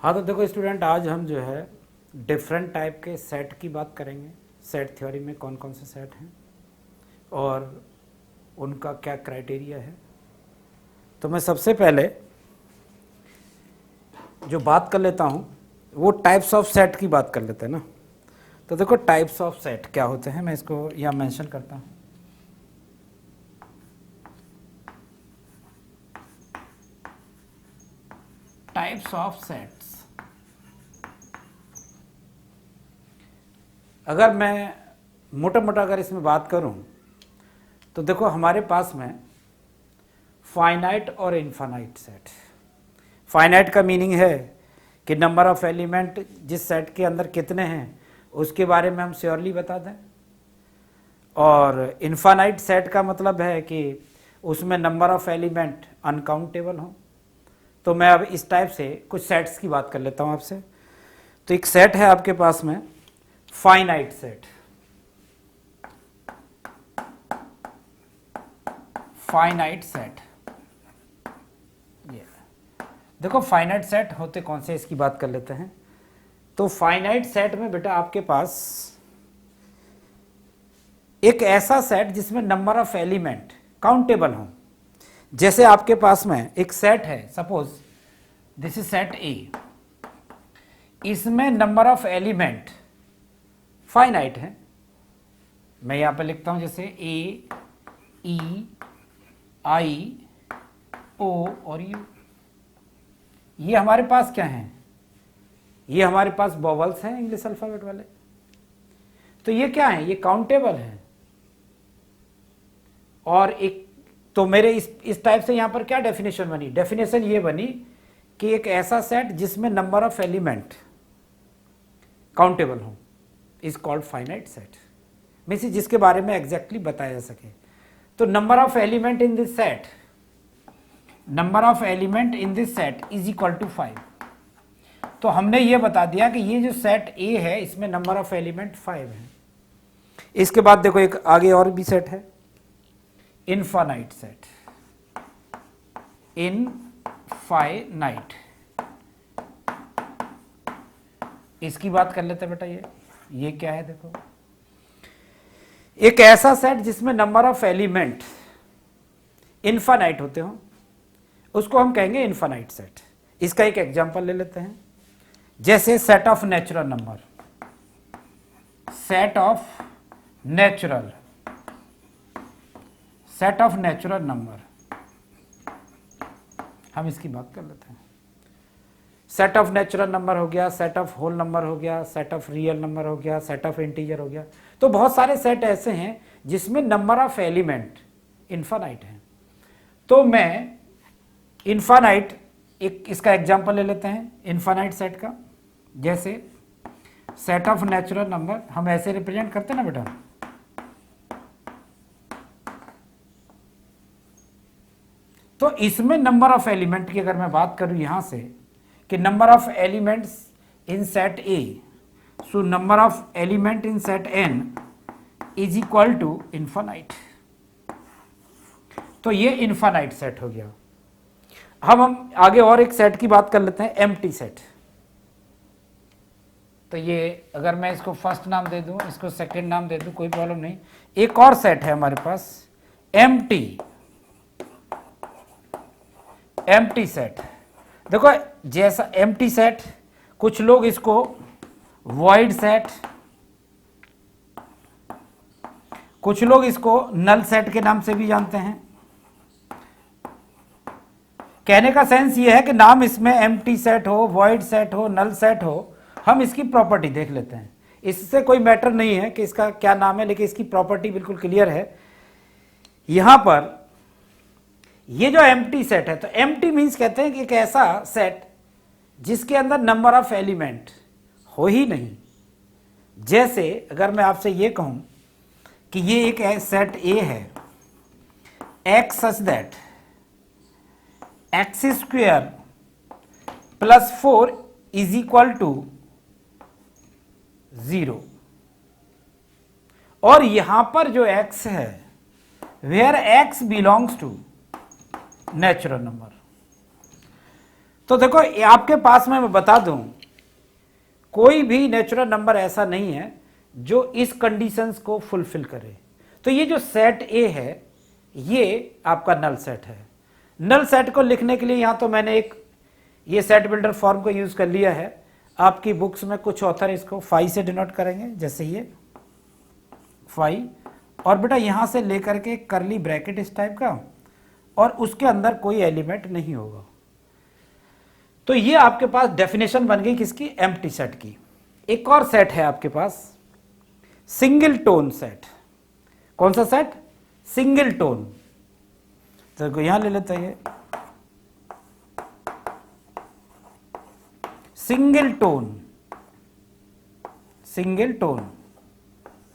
हाँ तो देखो स्टूडेंट, आज हम जो है डिफरेंट टाइप के सेट की बात करेंगे। सेट थ्योरी में कौन कौन से सेट हैं और उनका क्या क्राइटेरिया है। तो मैं सबसे पहले जो बात कर लेता हूँ वो टाइप्स ऑफ सेट की बात कर लेते हैं ना। तो देखो टाइप्स ऑफ सेट क्या होते हैं, मैं इसको यहाँ मेंशन करता हूँ। टाइप्स ऑफ सेट्स, अगर मैं मोटा मोटा अगर इसमें बात करूं तो देखो हमारे पास में फाइनाइट और इनफाइनाइट सेट। फाइनाइट का मीनिंग है कि नंबर ऑफ एलिमेंट जिस सेट के अंदर कितने हैं उसके बारे में हम श्योरली बता दें, और इनफाइनाइट सेट का मतलब है कि उसमें नंबर ऑफ एलिमेंट अनकाउंटेबल हों। तो मैं अब इस टाइप से कुछ सेट्स की बात कर लेता हूं आपसे। तो एक सेट है आपके पास में फाइनाइट सेट। फाइनाइट सेट, ये देखो फाइनाइट सेट होते कौन से, इसकी बात कर लेते हैं। तो फाइनाइट सेट में बेटा आपके पास एक ऐसा सेट जिसमें नंबर ऑफ एलिमेंट काउंटेबल हो। जैसे आपके पास में एक सेट है, सपोज दिस इज सेट ए, इसमें नंबर ऑफ एलिमेंट फाइनाइट है। मैं यहां पे लिखता हूं जैसे ए, ई, आई, ओ और यू। ये हमारे पास क्या है, ये हमारे पास वोवेल्स हैं इंग्लिश अल्फाबेट वाले। तो ये क्या है, ये काउंटेबल है। और एक तो मेरे इस टाइप से यहां पर क्या डेफिनेशन बनी, डेफिनेशन ये बनी कि एक ऐसा सेट जिसमें नंबर ऑफ एलिमेंट काउंटेबल हो is called finite set, means जिसके बारे में एग्जैक्टली बताया जा सके। तो number of element in this set, number of element in this set is equal to 5। तो हमने ये बता दिया कि ये जो सेट ए है इसमें नंबर ऑफ एलिमेंट 5 है। इसके बाद देखो एक आगे और भी सेट है, इनफाइनाइट सेट। इनफाइनाइट, इसकी बात कर लेते हैं बेटा। ये क्या है, देखो एक ऐसा सेट जिसमें नंबर ऑफ एलिमेंट इनफाइनाइट होते हो उसको हम कहेंगे इनफाइनाइट सेट। इसका एक एग्जांपल ले लेते हैं, जैसे set of natural number. Set of natural, set of natural number, हम इसकी बात कर लेते हैं। सेट ऑफ नेचुरल नंबर हो गया, सेट ऑफ होल नंबर हो गया, सेट ऑफ रियल नंबर हो गया, सेट ऑफ इंटीजर हो गया। तो बहुत सारे सेट ऐसे हैं जिसमें नंबर ऑफ एलिमेंट इनफाइनाइट है। तो मैं इनफाइनाइट एक इसका एग्जांपल ले लेते हैं इनफाइनाइट सेट का। जैसे सेट ऑफ नेचुरल नंबर हम ऐसे रिप्रेजेंट करते हैं ना बेटा, तो इसमें नंबर ऑफ एलिमेंट की अगर मैं बात करूं यहां से कि number of elements in set A, so number of element in set N is equal to infinite. तो ये इनफाइनाइट सेट हो गया। हम आगे और एक सेट की बात कर लेते हैं, एम्प्टी सेट। तो ये अगर मैं इसको फर्स्ट नाम दे दूं, इसको सेकंड नाम दे दूं, कोई प्रॉब्लम नहीं। एक और सेट है हमारे पास एम्प्टी, एम्प्टी सेट। देखो जैसा एम्प्टी सेट, कुछ लोग इसको वॉइड सेट, कुछ लोग इसको नल सेट के नाम से भी जानते हैं। कहने का सेंस ये है कि नाम इसमें एम्प्टी सेट हो, वॉइड सेट हो, नल सेट हो, हम इसकी प्रॉपर्टी देख लेते हैं। इससे कोई मैटर नहीं है कि इसका क्या नाम है, लेकिन इसकी प्रॉपर्टी बिल्कुल क्लियर है। यहां पर ये जो एम्प्टी सेट है, तो एम्प्टी मीन्स कहते हैं कि एक ऐसा सेट जिसके अंदर नंबर ऑफ एलिमेंट हो ही नहीं। जैसे अगर मैं आपसे ये कहूं कि ये एक सेट ए है, X such that X square plus 4 is equal to 0, और यहां पर जो x है where x belongs to natural number. तो देखो आपके पास में मैं बता दूं, कोई भी नेचुरल नंबर ऐसा नहीं है जो इस कंडीशंस को फुलफिल करे। तो ये जो सेट ए है ये आपका नल सेट है। नल सेट को लिखने के लिए यहां तो मैंने एक ये सेट बिल्डर फॉर्म को यूज कर लिया है। आपकी बुक्स में कुछ ऑथर इसको फाई से डिनोट करेंगे, जैसे ये फाई, और बेटा यहां से लेकर के करली ब्रैकेट इस टाइप का, और उसके अंदर कोई एलिमेंट नहीं होगा। तो ये आपके पास डेफिनेशन बन गई किसकी, एम्प्टी सेट की। एक और सेट है आपके पास सिंगल टोन सेट। कौन सा सेट, सिंगल टोन। तो यहां ले लेते हैं सिंगल टोन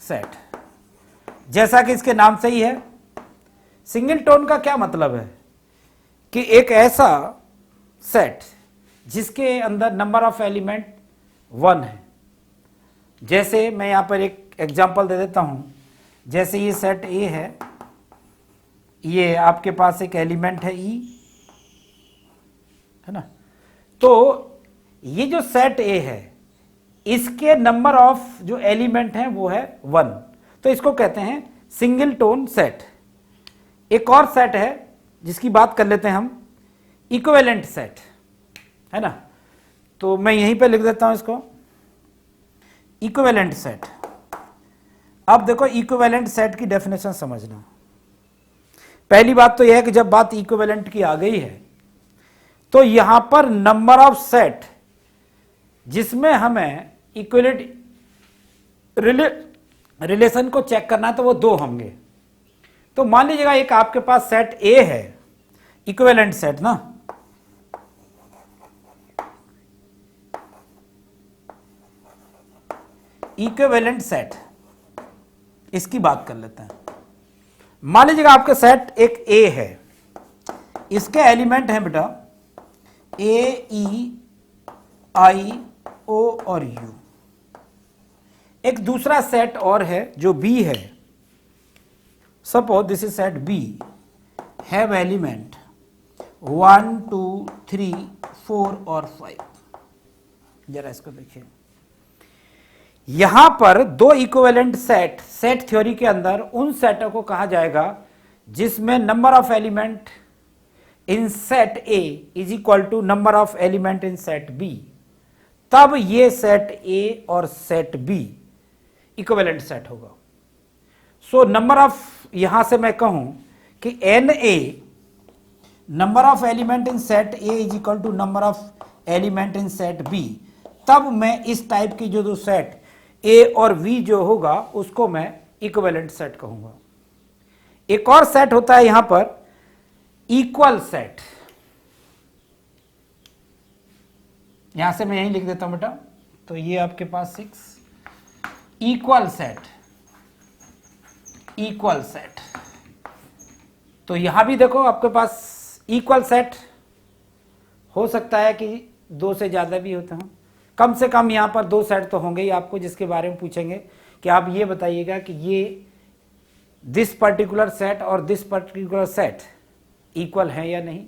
सेट, जैसा कि इसके नाम से ही है। सिंगल टोन का क्या मतलब है कि एक ऐसा सेट जिसके अंदर नंबर ऑफ एलिमेंट 1 है। जैसे मैं यहां पर एक एग्जांपल दे देता हूं, जैसे ये सेट ए है, ये आपके पास एक एलिमेंट है ई, है ना। तो ये जो सेट ए है इसके नंबर ऑफ जो एलिमेंट हैं वो है 1, तो इसको कहते हैं सिंगल टोन सेट। एक और सेट है जिसकी बात कर लेते हैं हम, इक्विवेलेंट सेट, है ना। तो मैं यहीं पे लिख देता हूं इसको, इक्विवेलेंट सेट। अब देखो इक्विवेलेंट सेट की डेफिनेशन समझना। पहली बात तो यह है कि जब बात इक्विवेलेंट की आ गई है तो यहां पर नंबर ऑफ सेट जिसमें हमें इक्विवेलेंट रिलेशन को चेक करना है तो वो 2 होंगे। तो मान लीजिएगा एक आपके पास सेट ए है, इक्विवेलेंट सेट ना, इक्विवेलेंट सेट, इसकी बात कर लेते हैं। मान लीजिएगा आपका सेट एक ए है, इसके एलिमेंट हैं बेटा ए, ई, आई, ओ और यू। एक दूसरा सेट और है जो बी है, suppose this is set B, have element 1, 2, 3, 4 और 5। जरा इसको देखिए, यहां पर 2 इक्विवेलेंट सेट थ्योरी के अंदर उन सेटों को कहा जाएगा जिसमें number of element in set A is equal to number of element in set B. तब ये सेट ए और सेट बी इक्विवेलेंट सेट होगा। सो नंबर ऑफ, यहां से मैं कहूं कि N A number of element in set A is equal to number of element in set B, तब मैं इस टाइप की जो सेट ए और वी जो होगा उसको मैं इक्विवेलेंट सेट कहूंगा। एक और सेट होता है यहां पर इक्वल सेट, यहां से मैं यही लिख देता हूं बेटा। तो ये आपके पास 6 इक्वल सेट। तो यहां भी देखो आपके पास इक्वल सेट हो सकता है कि 2 से ज्यादा भी होते हों, कम से कम यहां पर 2 सेट तो होंगे ही आपको, जिसके बारे में पूछेंगे कि आप ये बताइएगा कि ये दिस पर्टिकुलर सेट और दिस पर्टिकुलर सेट इक्वल है या नहीं।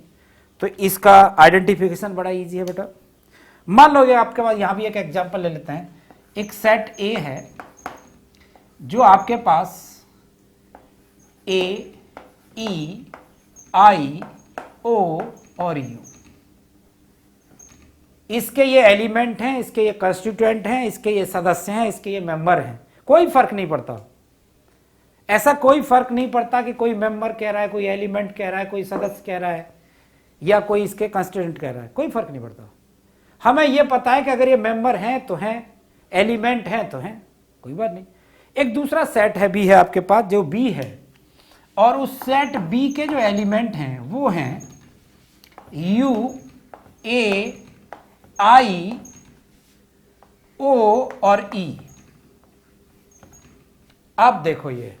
तो इसका आइडेंटिफिकेशन बड़ा इजी है बेटा। मान लो आपके पास, यहां भी एक एग्जांपल ले लेते हैं, एक सेट ए है जो आपके पास ए, ई, आई, ओ और यू, इसके ये एलिमेंट हैं, इसके ये कंस्टिट्यूएंट हैं, इसके ये सदस्य हैं, इसके ये मेंबर हैं। कोई फर्क नहीं पड़ता, ऐसा कोई फर्क नहीं पड़ता कि कोई मेंबर कह रहा है, कोई एलिमेंट कह रहा है, कोई सदस्य कह रहा है, या कोई इसके कंस्टिट्यूएंट कह रहा है, कोई फर्क नहीं पड़ता। हमें यह पता है कि अगर ये मेंबर हैं तो हैं, एलिमेंट हैं तो हैं, कोई बात नहीं। एक दूसरा सेट है बी है आपके पास, जो बी है, और उस सेट बी के जो एलिमेंट हैं वो हैं यू, ए, आई, ओ और ई। अब देखो ये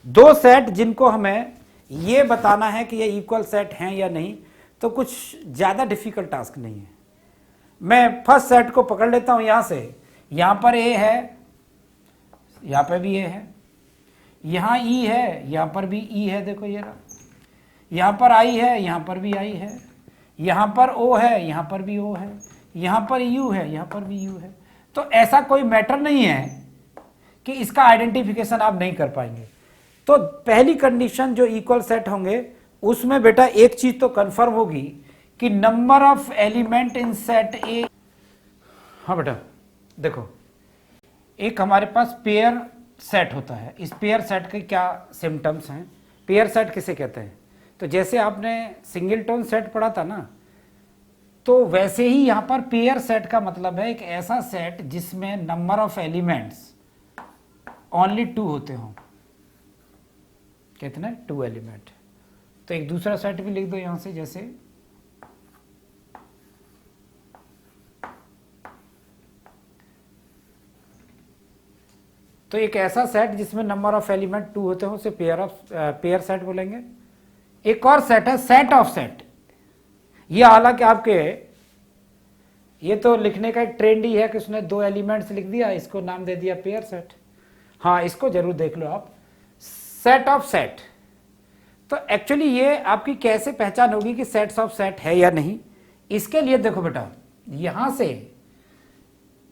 2 सेट जिनको हमें ये बताना है कि ये इक्वल सेट हैं या नहीं, तो कुछ ज़्यादा डिफिकल्ट टास्क नहीं है। मैं फर्स्ट सेट को पकड़ लेता हूं, यहां से, यहां पर ए है, यहां पर भी ए है, यहां ई है, यहां पर भी ई है, देखो ये रहा, यहां पर आई है, यहां पर भी आई है, यहाँ पर ओ है, यहाँ पर भी ओ है, यहाँ पर यू है, यहाँ पर भी यू है। तो ऐसा कोई मैटर नहीं है कि इसका आइडेंटिफिकेशन आप नहीं कर पाएंगे। तो पहली कंडीशन जो इक्वल सेट होंगे उसमें बेटा एक चीज तो कंफर्म होगी कि number of element in set ए। हाँ बेटा देखो, एक हमारे पास पेयर सेट होता है। इस पेयर सेट के क्या सिम्टम्स हैं, पेयर सेट किसे कहते हैं? तो जैसे आपने सिंगलटन सेट पढ़ा था ना, तो वैसे ही यहाँ पर पेयर सेट का मतलब है एक ऐसा सेट जिसमें नंबर ऑफ एलिमेंट्स ओनली 2 होते हों। कितने? 2 एलिमेंट। तो एक दूसरा सेट भी लिख दो यहां से, जैसे तो एक ऐसा सेट जिसमें नंबर ऑफ एलिमेंट 2 होते हो उसे पेयर सेट बोलेंगे। एक और सेट है सेट ऑफ सेट। ये हालांकि आपके ये तो लिखने का एक ट्रेंड ही है कि उसने 2 एलिमेंट्स लिख दिया, इसको नाम दे दिया पेयर सेट। हाँ, इसको जरूर देख लो आप, सेट ऑफ सेट। तो एक्चुअली ये आपकी कैसे पहचान होगी कि सेट्स ऑफ सेट है या नहीं? इसके लिए देखो बेटा, यहां से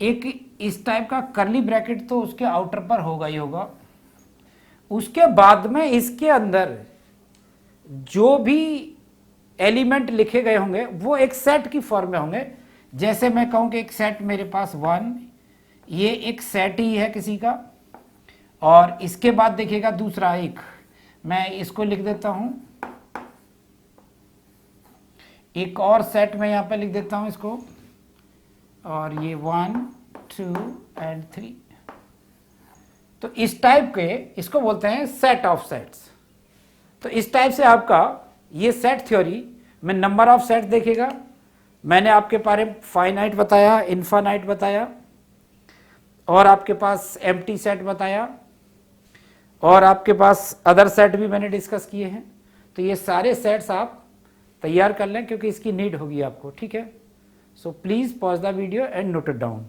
एक इस टाइप का कर्ली ब्रैकेट तो उसके आउटर पर होगा ही होगा। उसके बाद में इसके अंदर जो भी एलिमेंट लिखे गए होंगे वो एक सेट की फॉर्म में होंगे। जैसे मैं कहूं कि एक सेट मेरे पास 1, ये एक सेट ही है किसी का, और इसके बाद देखिएगा दूसरा एक, मैं इसको लिख देता हूं, एक और सेट मैं यहां पे लिख देता हूं इसको, और ये 1 2 and 3। तो इस टाइप के इसको बोलते हैं सेट ऑफ सेट्स। तो इस टाइप से आपका ये सेट थ्योरी में नंबर ऑफ सेट देखेगा। मैंने आपके बारे में फाइनाइट बताया, इनफाइनाइट बताया, और आपके पास एम्प्टी सेट बताया, और आपके पास अदर सेट भी मैंने डिस्कस किए हैं। तो ये सारे सेट्स आप तैयार कर लें क्योंकि इसकी नीड होगी आपको, ठीक है। So please pause the video and note it down.